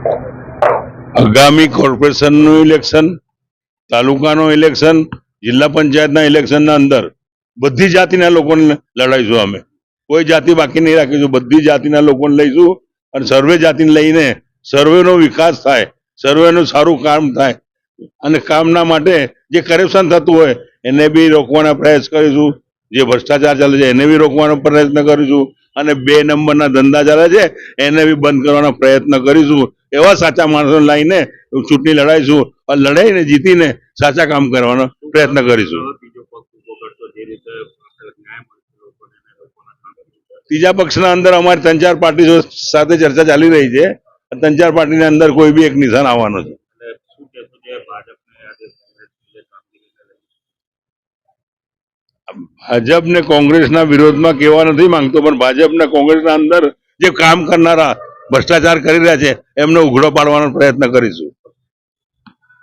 આગામી કોર્પોરેશનનું ઇલેક્શન, તાલુકાનું ઇલેક્શન, જિલ્લા પંચાયતના ઇલેક્શનના અંદર બધી જાતિના લોકોને લડાઈશું. અમે કોઈ જાતિ બાકી નહીં રાખીશું. બધી જાતિના લોકોને લઈશું અને સર્વે જાતિને લઈને સર્વેનો વિકાસ થાય, સર્વેનું સારું કામ થાય અને કામના માટે જે કરપ્શન થતું હોય એને બી રોકવાના પ્રયાસ કરીશું. જે ભ્રષ્ટાચાર ચાલે છે એને બી રોકવાનો પ્રયત્ન કરીશું અને 2 નંબરના ધંધા ચાલે છે એને બી બંધ કરવાનો પ્રયત્ન કરીશું. એવા સાચા માણસો લાવીને ચૂંટણી લડાઈશું અને લડાઈને જીતીને સાચા કામ કરવાનો પ્રયત્ન કરીશું. ત્રીજા પક્ષના અંદર અમારી 3-4 પાર્ટીઓ સાથે ચર્ચા ચાલી રહી છે. 3-4 પાર્ટીની અંદર કોઈ બી એક નિશાન આવવાનો છે. ભાજપ ને કોંગ્રેસના વિરોધમાં કહેવા નથી માંગતો, પણ ભાજપ ને કોંગ્રેસના અંદર જે કામ કરનારા ભ્રષ્ટાચાર કરી રહ્યા છે એમને ઉઘડો પાડવાનો પ્રયત્ન કરીશું.